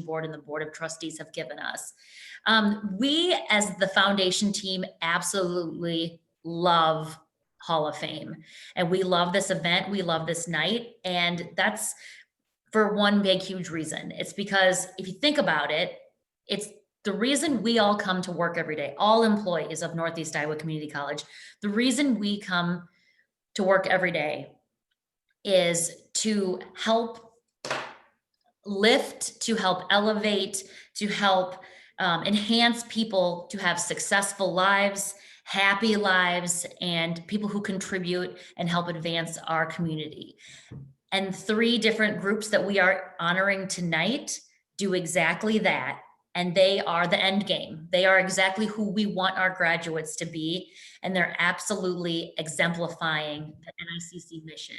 board and the board of trustees have given us. We, as the foundation team, absolutely love Hall of Fame, and we love this event. We love this night, and that's for one big, huge reason. It's because if you think about it, it's the reason we all come to work every day, all employees of Northeast Iowa Community College. The reason we come to work every day is to help lift, to help elevate, to help enhance people to have successful lives, happy lives, and people who contribute and help advance our community. And 3 different groups that we are honoring tonight do exactly that. And they are the end game. They are exactly who we want our graduates to be. And they're absolutely exemplifying the NICC mission.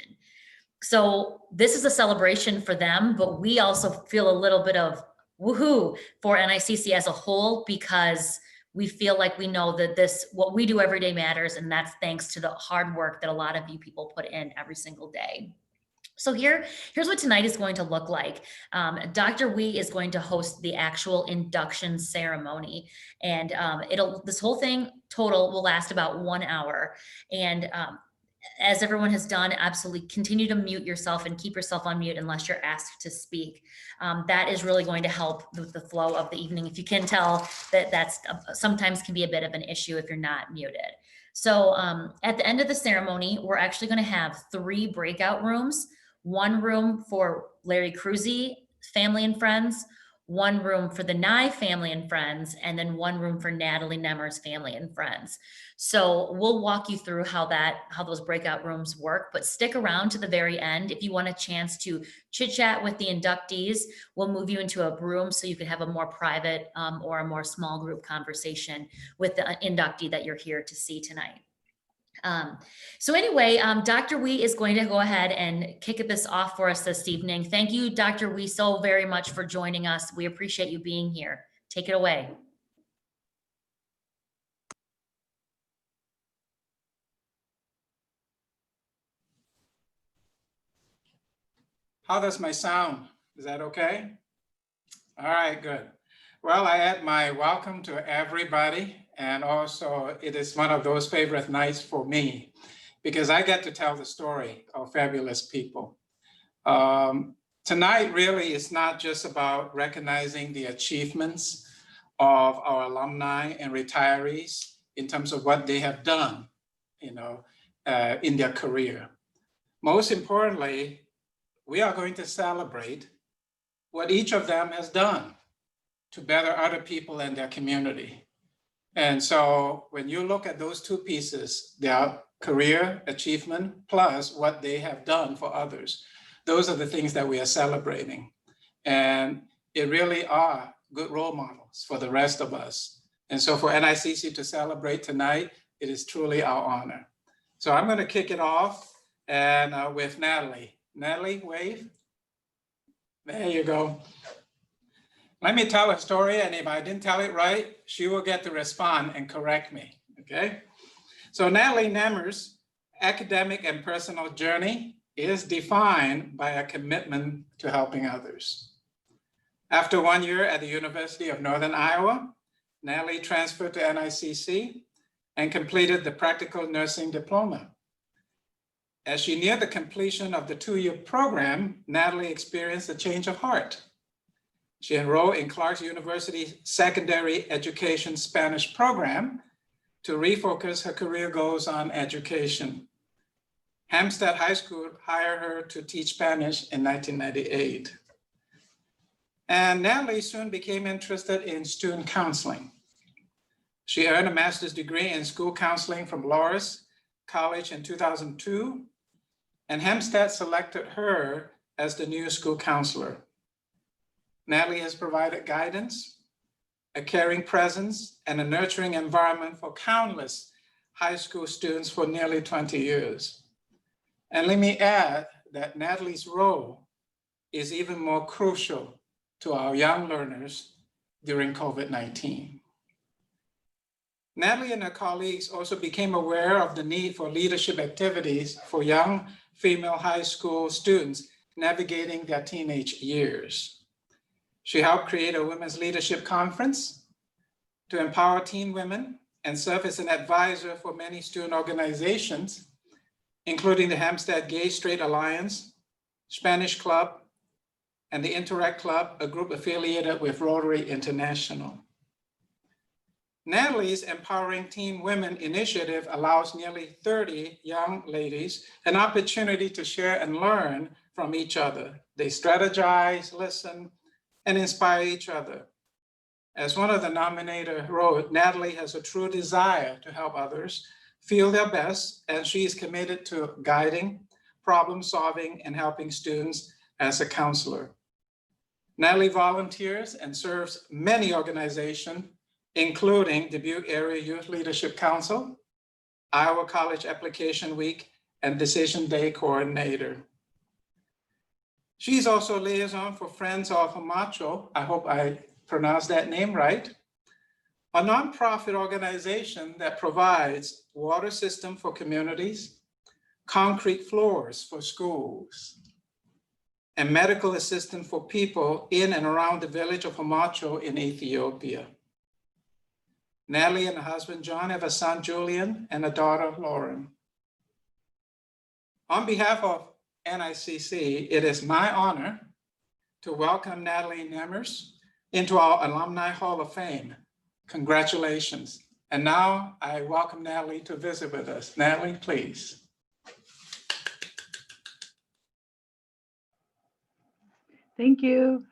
So this is a celebration for them, but we also feel a little bit of woohoo for NICC as a whole, because we feel like we know that what we do every day matters. And that's thanks to the hard work that a lot of you people put in every single day. So here's what tonight is going to look like. Dr. Wee is going to host the actual induction ceremony, and this whole thing total will last about 1 hour. And as everyone has done, absolutely continue to mute yourself and keep yourself on mute unless you're asked to speak. That is really going to help with the flow of the evening. If you can tell that's sometimes can be a bit of an issue if you're not muted. So at the end of the ceremony, we're actually going to have 3 breakout rooms. 1 room for Larry Crooze family and friends, 1 room for the Nye family and friends, and then 1 room for Natalie Nemmers family and friends. So we'll walk you through how those breakout rooms work, but stick around to the very end. If you want a chance to chit chat with the inductees, we'll move you into a room so you can have a more private or a more small group conversation with the inductee that you're here to see tonight. So anyway, Dr. Wee is going to go ahead and kick this off for us this evening. Thank you, Dr. Wee, so very much for joining us. We appreciate you being here. Take it away. How does my sound? Is that okay? All right, good. Well, I add my welcome to everybody. And also it is one of those favorite nights for me because I get to tell the story of fabulous people. Tonight really is not just about recognizing the achievements of our alumni and retirees in terms of what they have done, in their career. Most importantly, we are going to celebrate what each of them has done to better other people and their community. And so when you look at those 2 pieces, their career achievement plus what they have done for others, those are the things that we are celebrating. And it really are good role models for the rest of us. And so for NICC to celebrate tonight, it is truly our honor. So I'm going to kick it off and with Natalie. Natalie, wave. There you go. Let me tell a story, and if I didn't tell it right, she will get to respond and correct me, okay? So Natalie Nemmers' academic and personal journey is defined by a commitment to helping others. After 1 year at the University of Northern Iowa, Natalie transferred to NICC and completed the practical nursing diploma. As she neared the completion of the 2-year program, Natalie experienced a change of heart. She enrolled in Clark University's secondary education Spanish program to refocus her career goals on education. Hampstead High School hired her to teach Spanish in 1998. And Natalie soon became interested in student counseling. She earned a master's degree in school counseling from Loras College in 2002, and Hampstead selected her as the new school counselor. Natalie has provided guidance, a caring presence, and a nurturing environment for countless high school students for nearly 20 years. And let me add that Natalie's role is even more crucial to our young learners during COVID-19. Natalie and her colleagues also became aware of the need for leadership activities for young female high school students navigating their teenage years. She helped create a women's leadership conference to empower teen women and serve as an advisor for many student organizations, including the Hampstead Gay Straight Alliance, Spanish Club, and the Interact Club, a group affiliated with Rotary International. Natalie's Empowering Teen Women initiative allows nearly 30 young ladies an opportunity to share and learn from each other. They strategize, listen, and inspire each other. As one of the nominator wrote, Natalie has a true desire to help others feel their best, and she is committed to guiding, problem solving, and helping students as a counselor. Natalie volunteers and serves many organizations, including Dubuque Area Youth Leadership Council, Iowa College Application Week, and Decision Day Coordinator. She's also a liaison for Friends of Hamacho, I hope I pronounced that name right, a nonprofit organization that provides water system for communities, concrete floors for schools, and medical assistance for people in and around the village of Hamacho in Ethiopia. Natalie and her husband, John, have a son, Julian, and a daughter, Lauren. On behalf of NICC, it is my honor to welcome Natalie Nemmers into our Alumni Hall of Fame. Congratulations. And now I welcome Natalie to visit with us. Natalie, please. Thank you.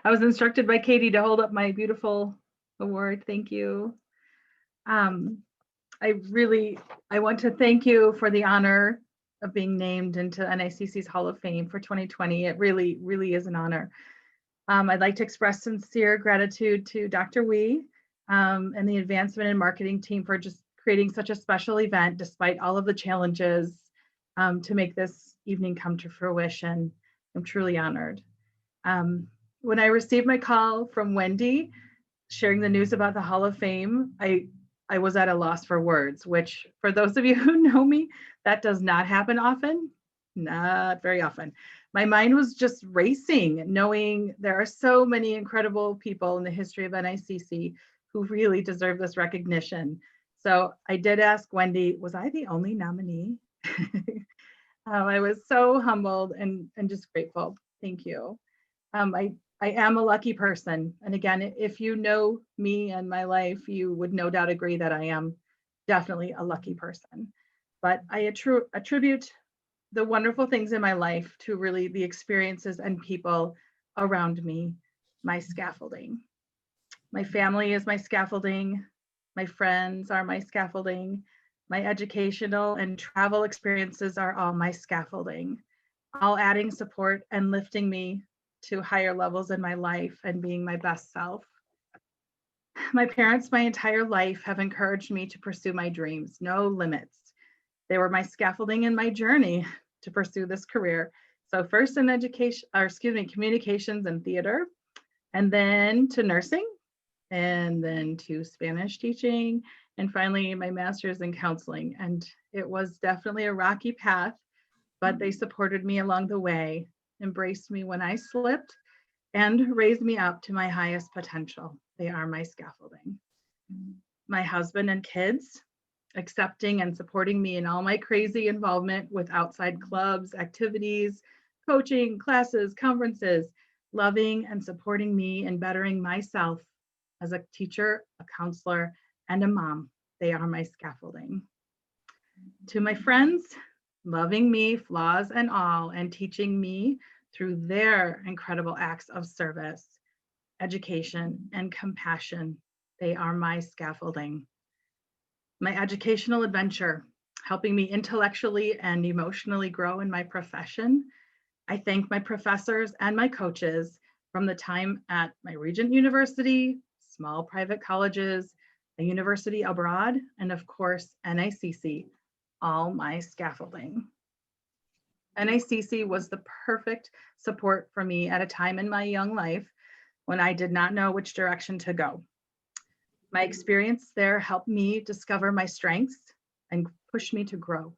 I was instructed by Katie to hold up my beautiful award. Thank you. I want to thank you for the honor of being named into NICC's Hall of Fame for 2020. It really, really is an honor. I'd like to express sincere gratitude to Dr. Wee and the advancement and marketing team for just creating such a special event despite all of the challenges to make this evening come to fruition. I'm truly honored. When I received my call from Wendy sharing the news about the Hall of Fame, I was at a loss for words, which for those of you who know me, that does not happen often, not very often. My mind was just racing, knowing there are so many incredible people in the history of NICC who really deserve this recognition. So I did ask Wendy, was I the only nominee? I was so humbled and just grateful. Thank you. I am a lucky person. And again, if you know me and my life, you would no doubt agree that I am definitely a lucky person. But I attribute the wonderful things in my life to really the experiences and people around me, my scaffolding. My family is my scaffolding. My friends are my scaffolding. My educational and travel experiences are all my scaffolding, all adding support and lifting me to higher levels in my life and being my best self. My parents, my entire life, have encouraged me to pursue my dreams, no limits. They were my scaffolding in my journey to pursue this career. So first in communications and theater, and then to nursing, and then to Spanish teaching, and finally my master's in counseling. And it was definitely a rocky path, but they supported me along the way, embraced me when I slipped, and raised me up to my highest potential. They are my scaffolding. My husband and kids, accepting and supporting me in all my crazy involvement with outside clubs, activities, coaching, classes, conferences, loving and supporting me and bettering myself as a teacher, a counselor, and a mom. They are my scaffolding. To my friends, loving me, flaws and all, and teaching me through their incredible acts of service, education, and compassion. They are my scaffolding. My educational adventure, helping me intellectually and emotionally grow in my profession. I thank my professors and my coaches from the time at my Regent University, small private colleges, a university abroad, and of course, NICC, all my scaffolding. NICC was the perfect support for me at a time in my young life when I did not know which direction to go. My experience there helped me discover my strengths and push me to grow.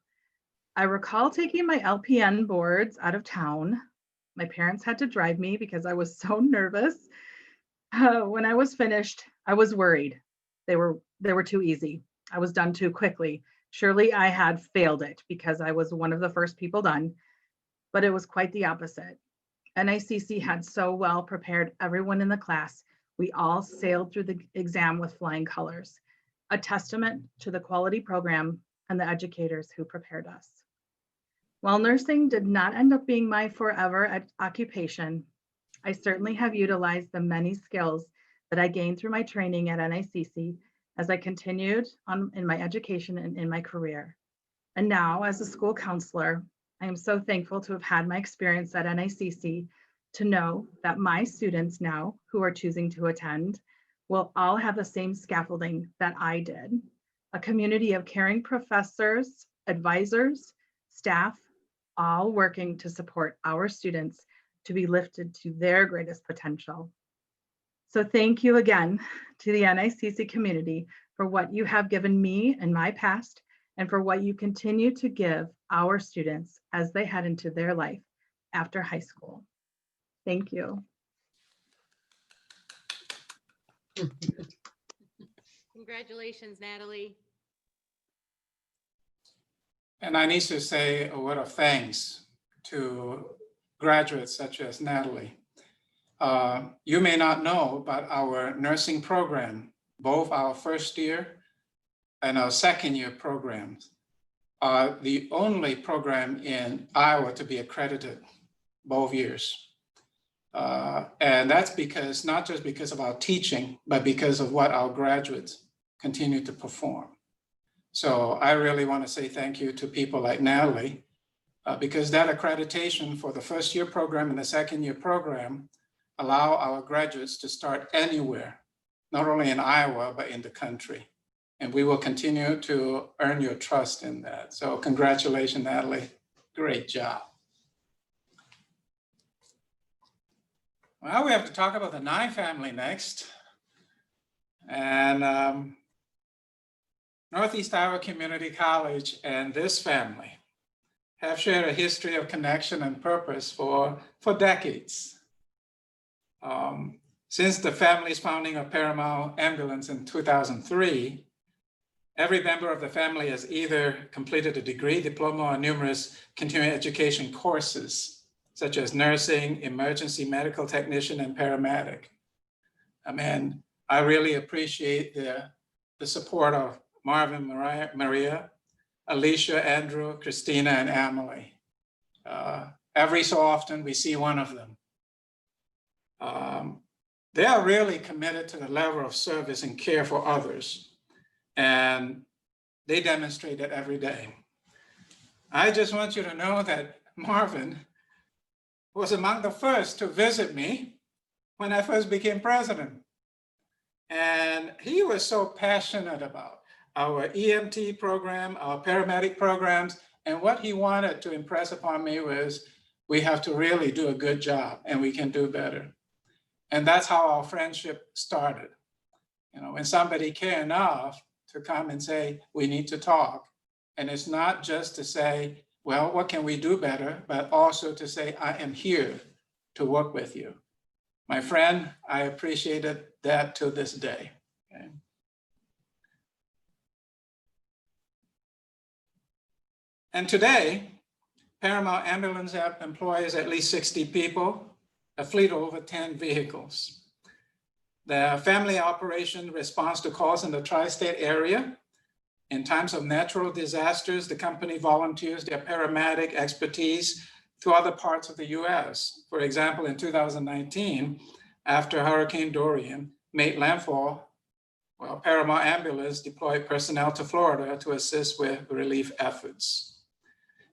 I recall taking my LPN boards out of town, My parents had to drive me because I was so nervous. When I was finished, I was worried. They were too easy. I was done too quickly. Surely I had failed it because I was one of the first people done, but it was quite the opposite. NICC had so well prepared everyone in the class. We all sailed through the exam with flying colors, a testament to the quality program and the educators who prepared us. While nursing did not end up being my forever occupation, I certainly have utilized the many skills that I gained through my training at NICC as I continued on in my education and in my career. And now, as a school counselor, I am so thankful to have had my experience at NICC to know that my students now who are choosing to attend will all have the same scaffolding that I did. A community of caring professors, advisors, staff, all working to support our students to be lifted to their greatest potential. So thank you again to the NICC community for what you have given me in my past and for what you continue to give our students as they head into their life after high school. Thank you. Congratulations, Natalie. And I need to say a word of thanks to graduates such as Natalie. You may not know, but our nursing program, both our first year and our second year programs, are the only program in Iowa to be accredited both years. And that's because, not just because of our teaching, but because of what our graduates continue to perform. So I really want to say thank you to people like Natalie, because that accreditation for the first year program and the second year program allow our graduates to start anywhere, not only in Iowa, but in the country. And we will continue to earn your trust in that. So congratulations, Natalie. Great job. Well, we have to talk about the Nye family next. And Northeast Iowa Community College and this family have shared a history of connection and purpose for decades. Since the family's founding of Paramount Ambulance in 2003, every member of the family has either completed a degree, diploma, or numerous continuing education courses, such as nursing, emergency medical technician, and paramedic. I mean, I really appreciate the support of Marvin, Maria, Alicia, Andrew, Christina, and Emily. Every so often we see one of them. They are really committed to the level of service and care for others, and they demonstrate it every day. I just want you to know that Marvin was among the first to visit me when I first became president. And he was so passionate about our EMT program, our paramedic programs, and what he wanted to impress upon me was we have to really do a good job and we can do better. And that's how our friendship started. You know, when somebody cared enough to come and say, we need to talk. And it's not just to say, well, what can we do better? But also to say, I am here to work with you. My friend, I appreciated that to this day. Okay. And today, Paramount Ambulance employs at least 60 people, a fleet of over 10 vehicles. The family operation responds to calls in the tri-state area. In times of natural disasters, the company volunteers their paramedic expertise to other parts of the US. For example, in 2019, after Hurricane Dorian made landfall, well, Paramount Ambulance deployed personnel to Florida to assist with relief efforts.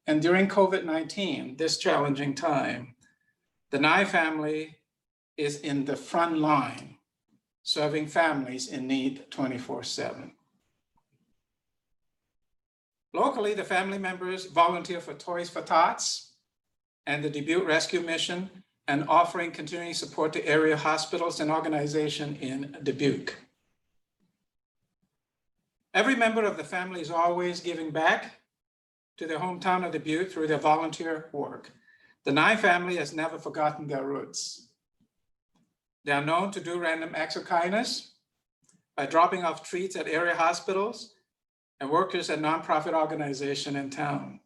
And during COVID-19, this challenging time, the Nye family is in the front line, serving families in need 24/7. Locally, the family members volunteer for Toys for Tots and the Dubuque Rescue Mission, and offering continuing support to area hospitals and organizations in Dubuque. Every member of the family is always giving back to their hometown of Dubuque through their volunteer work. The Nye family has never forgotten their roots. They are known to do random acts of kindness by dropping off treats at area hospitals and workers at nonprofit organizations in town.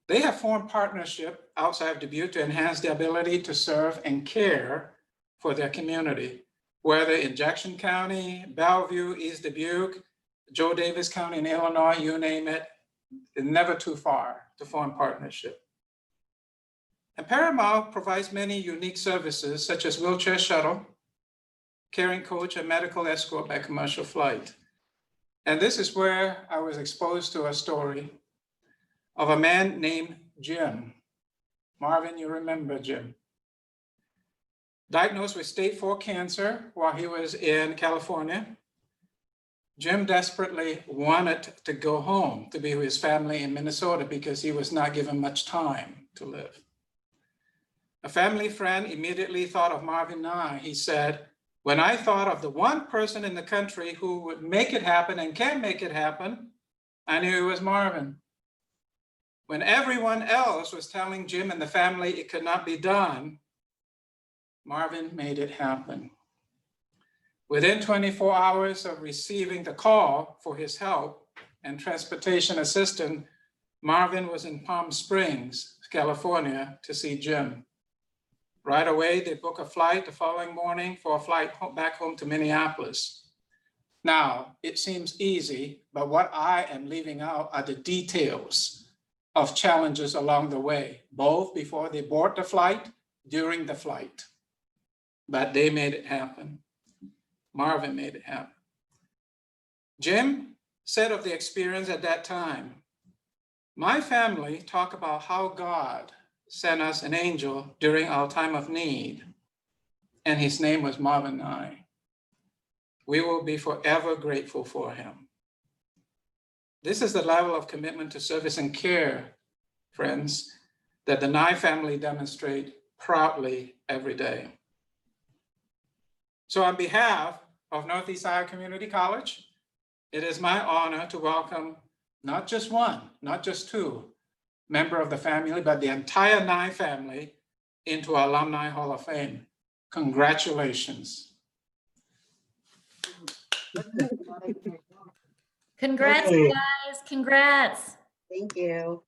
They have formed partnership outside of Dubuque to enhance their ability to serve and care for their community, whether in Jackson County, Bellevue, East Dubuque, Joe Davis County in Illinois, you name it, it's never too far to form partnership. And Paramount provides many unique services such as wheelchair shuttle, caring coach, and medical escort by commercial flight. And this is where I was exposed to a story of a man named Jim. Marvin, you remember Jim. Diagnosed with stage 4 cancer while he was in California. Jim desperately wanted to go home to be with his family in Minnesota because he was not given much time to live. A family friend immediately thought of Marvin Nye. He said, when I thought of the one person in the country who would make it happen and can make it happen, I knew it was Marvin. When everyone else was telling Jim and the family it could not be done, Marvin made it happen. Within 24 hours of receiving the call for his help and transportation assistance, Marvin was in Palm Springs, California, to see Jim. Right away, they booked a flight the following morning for a flight back home to Minneapolis. Now, it seems easy, but what I am leaving out are the details of challenges along the way, both before they board the flight, during the flight. But they made it happen. Marvin made it happen. Jim said of the experience at that time, my family talk about how God sent us an angel during our time of need, and his name was Marvin Nye. We will be forever grateful for him. This is the level of commitment to service and care, friends, that the Nye family demonstrate proudly every day. So on behalf of Northeast Iowa Community College, it is my honor to welcome not just one, not just two member of the family, but the entire Nye family into our Alumni Hall of Fame. Congratulations. Congrats, Hey. guys. Congrats. Thank you.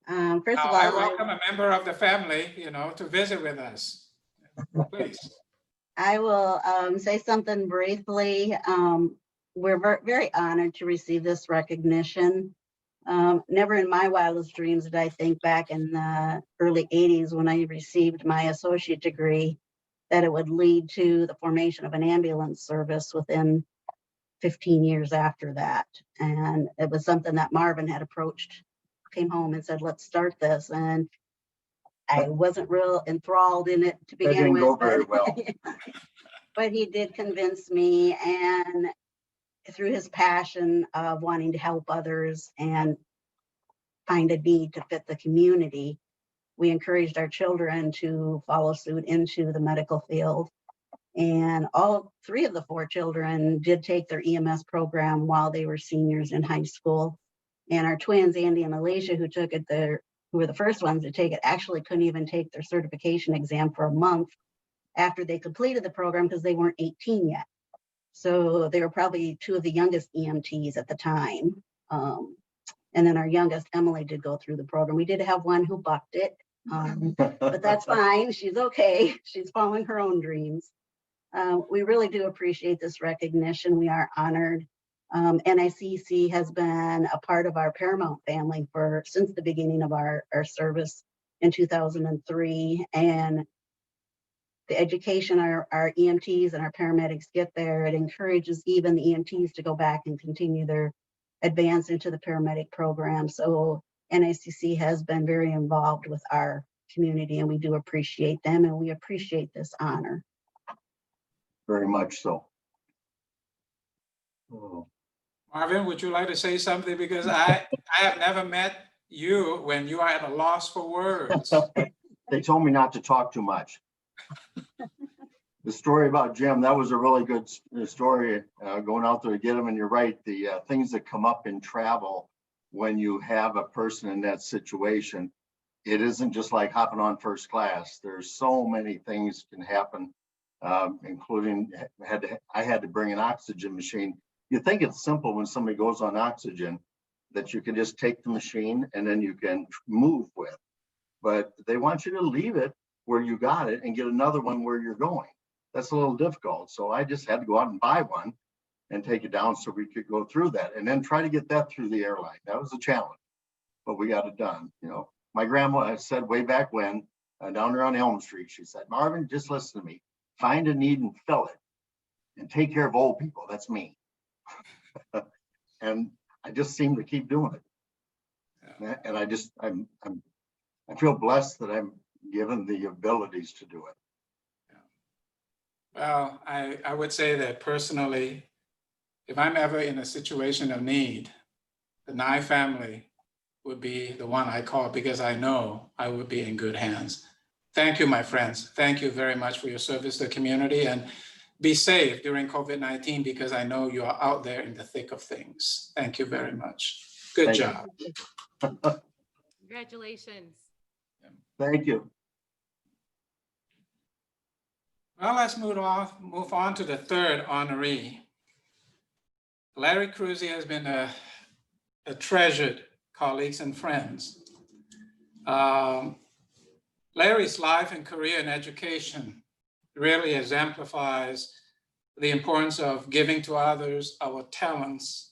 First Now, of I all, welcome a member of the family, to visit with us. Please. I will say something briefly. We're very honored to receive this recognition. Never in my wildest dreams did I think back in the early 80s when I received my associate degree that it would lead to the formation of an ambulance service within 15 years after that. And it was something that Marvin had approached, came home and said, let's start this. And I wasn't real enthralled in it to begin with. That didn't go very well. But he did convince me, and through his passion of wanting to help others and find a need to fit the community, we encouraged our children to follow suit into the medical field. And all 3 of the 4 children did take their EMS program while they were seniors in high school. And our twins, Andy and Alicia, who took it who were the first ones to take it, actually couldn't even take their certification exam for a month after they completed the program because they weren't 18 yet. So they were probably 2 of the youngest EMTs at the time. And then our youngest, Emily, did go through the program. We did have one who bucked it, but that's fine. She's okay. She's following her own dreams. We really do appreciate this recognition. We are honored. NICC has been a part of our Paramount family since the beginning of our service in 2003. And the education our EMTs and our paramedics get there, it encourages even the EMTs to go back and continue their advance into the paramedic program. So NICC has been very involved with our community, and we do appreciate them, and we appreciate this honor. Very much so. Oh. Marvin, would you like to say something? Because I have never met you when you are at a loss for words. They told me not to talk too much. The story about Jim, that was a really good story, going out there to get him. And you're right, the things that come up in travel when you have a person in that situation. it isn't just like hopping on first class. There's so many things can happen, including I had to bring an oxygen machine. You think it's simple when somebody goes on oxygen that you can just take the machine and then you can move with, but they want you to leave it where you got it and get another one where you're going. That's a little difficult. So I just had to go out and buy one and take it down so we could go through that and then try to get that through the airline. That was a challenge, but we got it done. You know, my grandma said way back when, down there on Elm Street, she said, Marvin, just listen to me. Find a need and fill it and take care of old people. That's me. And I just seem to keep doing it. And I feel blessed that I'm given the abilities to do it. Well, I would say that personally, if I'm ever in a situation of need, the Nye family would be the one I call because I know I would be in good hands. Thank you, my friends. Thank you very much for your service to the community, and be safe during COVID-19 because I know you are out there in the thick of things. Thank you very much. Good job. Congratulations. Thank you. Well, let's move on to the third honoree. Larry Crooze has been a treasured colleagues and friends. Larry's life and career in education really exemplifies the importance of giving to others our talents,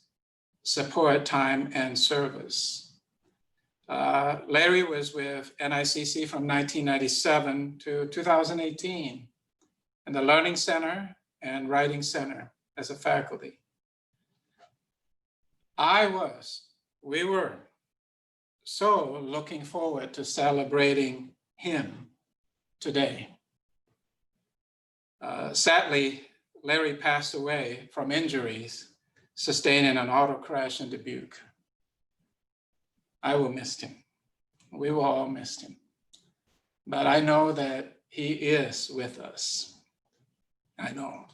support, time, and service. Larry was with NICC from 1997 to 2018 in the Learning Center and Writing Center as a faculty. We were so looking forward to celebrating him today. Sadly, Larry passed away from injuries sustained in an auto crash in Dubuque. I will miss him. We will all miss him. But I know that he is with us. I know.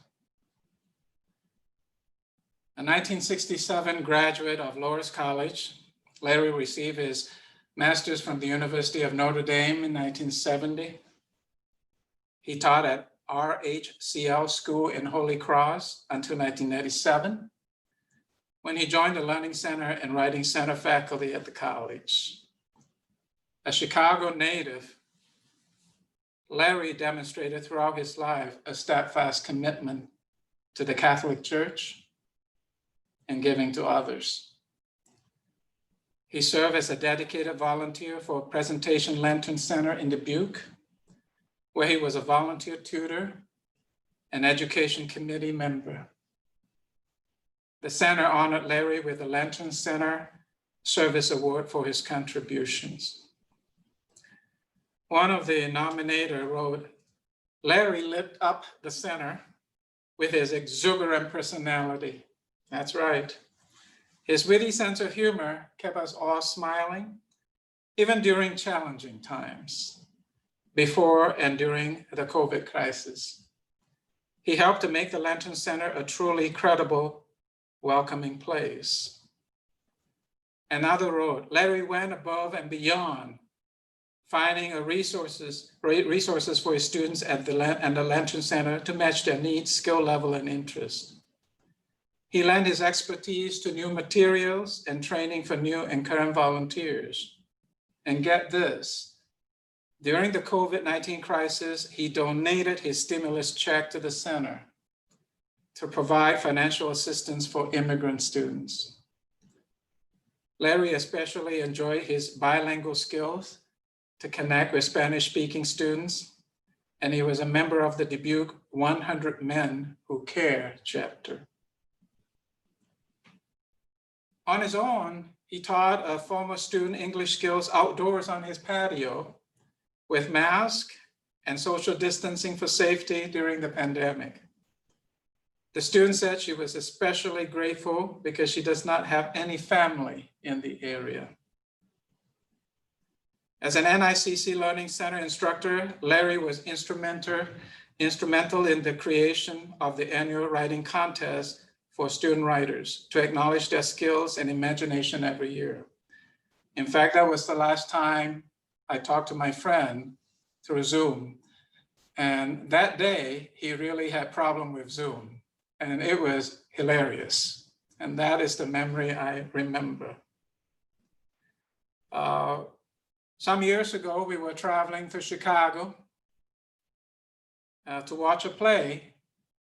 A 1967 graduate of Loras College, Larry received his master's from the University of Notre Dame in 1970. He taught at RHCL School in Holy Cross until 1997, when he joined the Learning Center and Writing Center faculty at the college. A Chicago native, Larry demonstrated throughout his life a steadfast commitment to the Catholic Church and giving to others. He served as a dedicated volunteer for Presentation Lantern Center in Dubuque, where he was a volunteer tutor and education committee member. The center honored Larry with the Lantern Center Service Award for his contributions. One of the nominator wrote, Larry lit up the center with his exuberant personality. That's right. His witty sense of humor kept us all smiling, even during challenging times, before and during the COVID crisis. He helped to make the Lantern Center a truly credible, welcoming place. Another wrote, Larry went above and beyond, finding resources for his students at the Lantern Center to match their needs, skill level, and interest. He lent his expertise to new materials and training for new and current volunteers. And get this, during the COVID-19 crisis, he donated his stimulus check to the center to provide financial assistance for immigrant students. Larry especially enjoyed his bilingual skills to connect with Spanish-speaking students, and he was a member of the Dubuque 100 Men Who Care chapter. On his own, he taught a former student English skills outdoors on his patio with mask and social distancing for safety during the pandemic. The student said she was especially grateful because she does not have any family in the area. As an NICC Learning Center instructor, Larry was instrumental in the creation of the annual writing contest for student writers to acknowledge their skills and imagination every year. In fact, that was the last time I talked to my friend through Zoom. And that day, he really had problem with Zoom. And it was hilarious. And that is the memory I remember. Some years ago, we were traveling to Chicago to watch a play.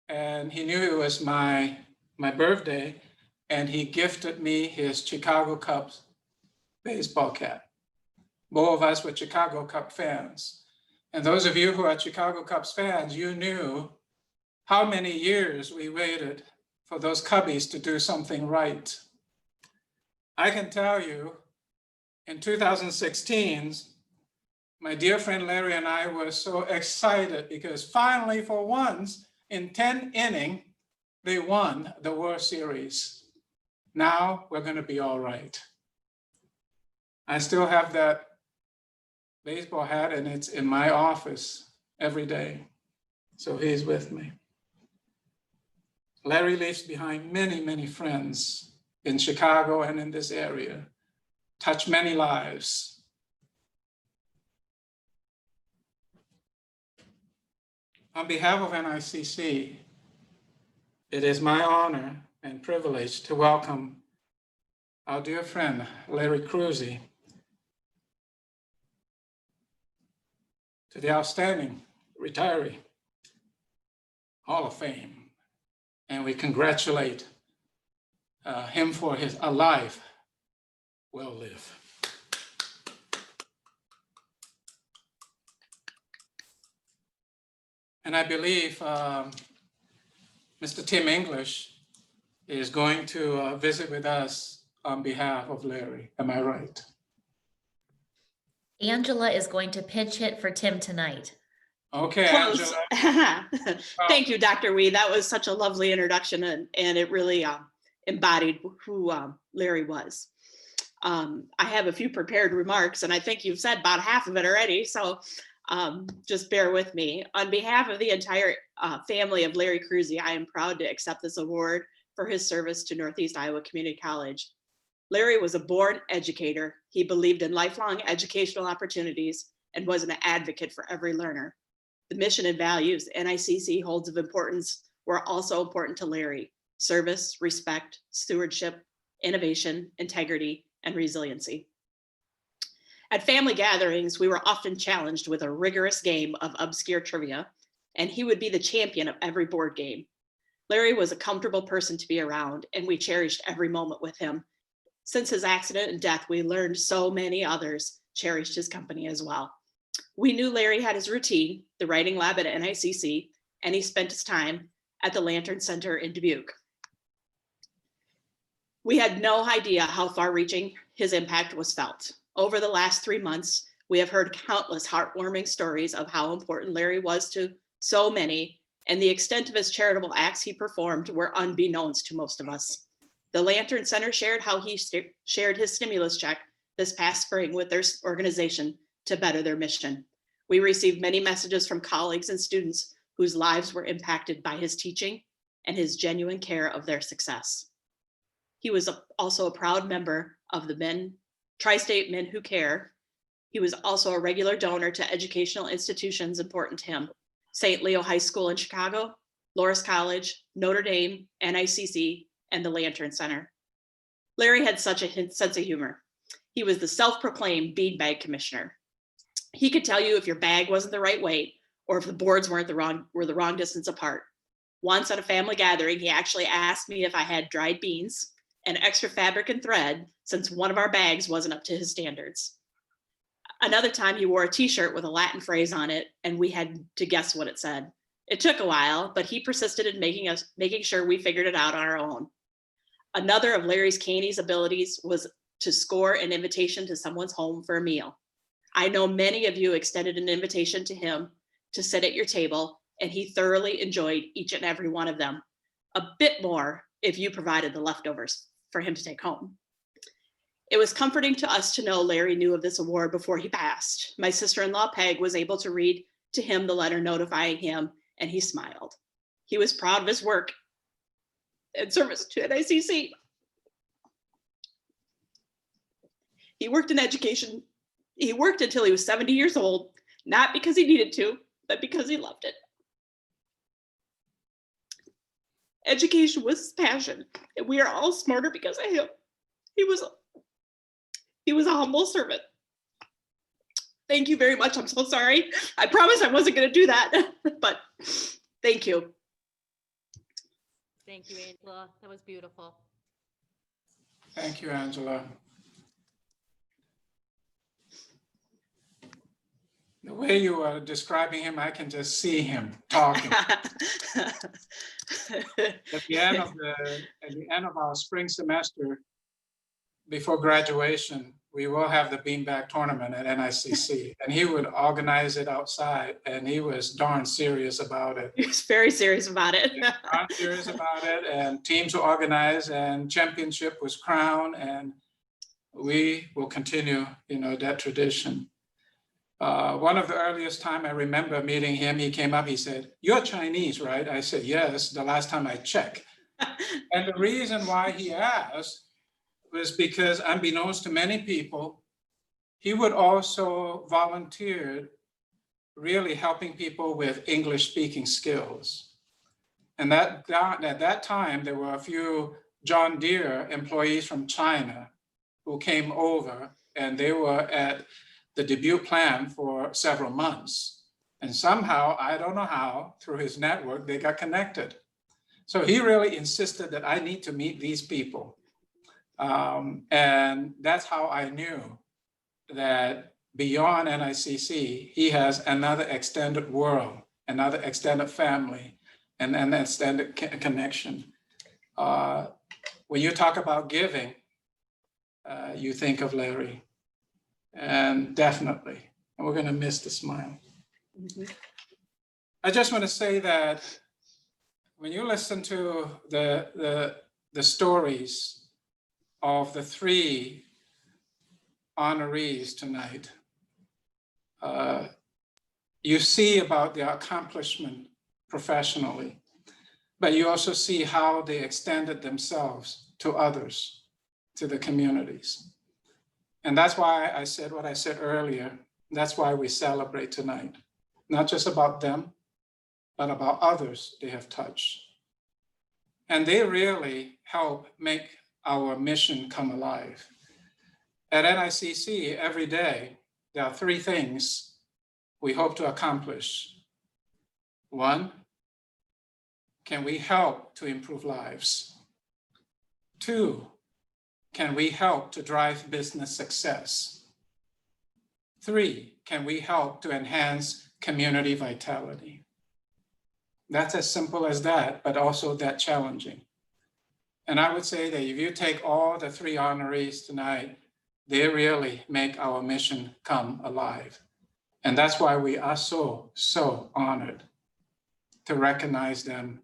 And he knew it was my birthday. And he gifted me his Chicago Cubs baseball cap. Both of us were Chicago Cubs fans. And those of you who are Chicago Cubs fans, you knew how many years we waited for those Cubbies to do something right. I can tell you, in 2016, my dear friend Larry and I were so excited because finally, for once, in 10 innings, they won the World Series. Now we're going to be all right. I still have that baseball hat and it's in my office every day. So he's with me. Larry leaves behind many, many friends in Chicago and in this area, touched many lives. On behalf of NICC, it is my honor and privilege to welcome our dear friend, Larry Croozy, to the Outstanding Retiree Hall of Fame. And we congratulate him for a life well lived. And I believe Mr. Tim English is going to visit with us on behalf of Larry. Am I right? Angela is going to pitch hit for Tim tonight. Okay, Close. Angela. Thank you, Dr. Wee. That was such a lovely introduction, and it really embodied who Larry was. I have a few prepared remarks, and I think you've said about half of it already, so just bear with me. On behalf of the entire family of Larry Cruze, I am proud to accept this award for his service to Northeast Iowa Community College. Larry was a born educator. He believed in lifelong educational opportunities and was an advocate for every learner. The mission and values NICC holds of importance were also important to Larry: service, respect, stewardship, innovation, integrity, and resiliency. At family gatherings, we were often challenged with a rigorous game of obscure trivia, and he would be the champion of every board game. Larry was a comfortable person to be around, and we cherished every moment with him. Since his accident and death, we learned so many others cherished his company as well. We knew Larry had his routine, the writing lab at NICC, and he spent his time at the Lantern Center in Dubuque. We had no idea how far-reaching his impact was felt. Over the last 3 months, we have heard countless heartwarming stories of how important Larry was to so many, and the extent of his charitable acts he performed were unbeknownst to most of us. The Lantern Center shared how he shared his stimulus check this past spring with their organization to better their mission. We received many messages from colleagues and students whose lives were impacted by his teaching and his genuine care of their success. He was also a proud member of the Tri-State Men Who Care. He was also a regular donor to educational institutions important to him: St. Leo High School in Chicago, Loras College, Notre Dame, NICC, and the Lantern Center. Larry had such a sense of humor. He was the self-proclaimed beanbag commissioner. He could tell you if your bag wasn't the right weight or if the boards were the wrong distance apart. Once at a family gathering, he actually asked me if I had dried beans and extra fabric and thread, since one of our bags wasn't up to his standards. Another time he wore a t-shirt with a Latin phrase on it, and we had to guess what it said. It took a while, but he persisted in making sure we figured it out on our own. Another of Larry's canny's abilities was to score an invitation to someone's home for a meal. I know many of you extended an invitation to him to sit at your table, and he thoroughly enjoyed each and every one of them. A bit more if you provided the leftovers for him to take home. It was comforting to us to know Larry knew of this award before he passed. My sister-in-law, Peg, was able to read to him the letter notifying him, and he smiled. He was proud of his work and service to NICC. He worked in education He worked until he was 70 years old, not because he needed to, but because he loved it. Education was his passion, and we are all smarter because of him. He was a humble servant. Thank you very much. I'm so sorry. I promised I wasn't going to do that, but thank you. Thank you, Angela. That was beautiful. Thank you, Angela. The way you are describing him, I can just see him talking. At the end of our spring semester, before graduation, we will have the beanbag tournament at NICC, and he would organize it outside, and he was darn serious about it. He was very serious about it. Darn serious about it, and teams were organized, and championship was crowned, and we will continue, that tradition. One of the earliest time I remember meeting him, he came up, he said, "You're Chinese, right?" I said, "Yes, the last time I checked." And the reason why he asked was because, unbeknownst to many people, he would also volunteer really helping people with English speaking skills. And at that time, there were a few John Deere employees from China who came over, and they were at the Dubuque plant for several months. And somehow, I don't know how, through his network, they got connected. So he really insisted that I need to meet these people. And that's how I knew that beyond NICC, he has another extended world, another extended family, and an extended connection. When you talk about giving, you think of Larry, and definitely, and we're gonna miss the smile. I just want to say that when you listen to the stories of the three honorees tonight, you see about their accomplishment professionally, but you also see how they extended themselves to others, to the communities. And that's why I said what I said earlier. That's why we celebrate tonight, not just about them, but about others they have touched. And they really help make our mission come alive. At NICC, every day, there are three things we hope to accomplish. One, can we help to improve lives? Two, can we help to drive business success? Three, can we help to enhance community vitality? That's as simple as that, but also that challenging. And I would say that if you take all the three honorees tonight, they really make our mission come alive. And that's why we are so, so honored to recognize them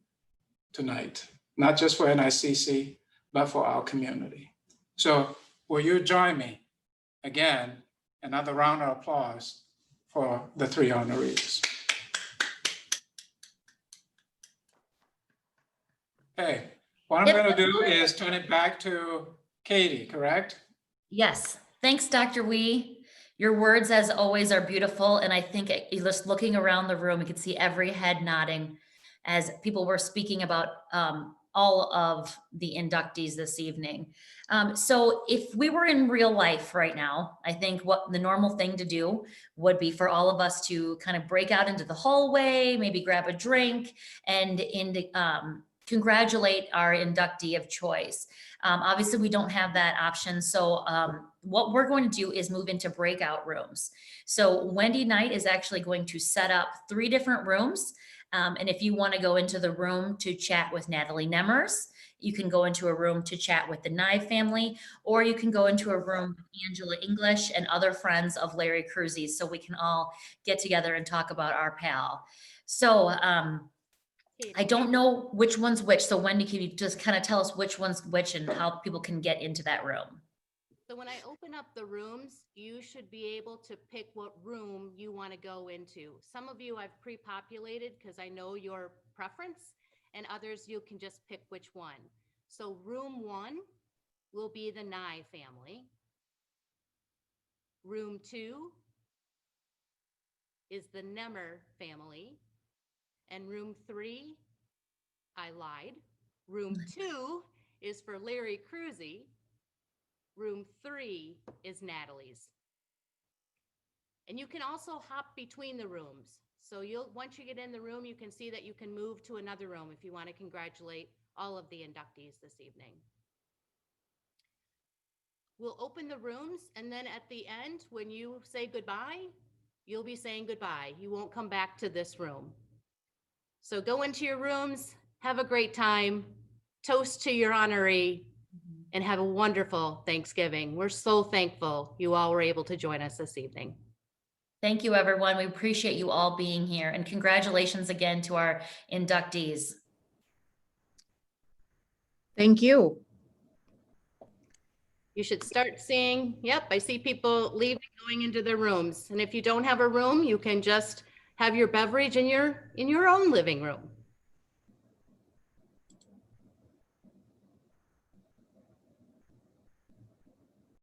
tonight, not just for NICC, but for our community. So will you join me again, another round of applause for the three honorees. Okay, what I'm going to do is turn it back to Katie, correct? Yes, thanks, Dr. Wee. Your words, as always, are beautiful. And I think just looking around the room, you could see every head nodding as people were speaking about all of the inductees this evening. So if we were in real life right now, I think what the normal thing to do would be for all of us to kind of break out into the hallway, maybe grab a drink, and congratulate our inductee of choice. Obviously, we don't have that option. So what we're going to do is move into breakout rooms. So Wendy Knight is actually going to set up 3 different rooms. And if you want to go into the room to chat with Natalie Nemmers, you can go into a room to chat with the Nye family, or you can go into a room with Angela English and other friends of Larry Cruze, so we can all get together and talk about our pal. So I don't know which one's which. So Wendy, can you just kind of tell us which one's which and how people can get into that room? So when I open up the rooms, you should be able to pick what room you want to go into. Some of you I've pre-populated because I know your preference, and others you can just pick which one. So room 1 will be the Nye family. Room 2 is the Nemmer family. And room 3, I lied. Room 2 is for Larry Croozy. Room 3 is Natalie's. And you can also hop between the rooms. So once you get in the room, you can see that you can move to another room if you want to congratulate all of the inductees this evening. We'll open the rooms, and then at the end, when you say goodbye, you'll be saying goodbye. You won't come back to this room. So go into your rooms, have a great time, toast to your honoree, and have a wonderful Thanksgiving. We're so thankful you all were able to join us this evening. Thank you, everyone. We appreciate you all being here, and congratulations again to our inductees. Thank you. You should start seeing, yep, I see people leaving, going into their rooms. And if you don't have a room, you can just have your beverage in your own living room.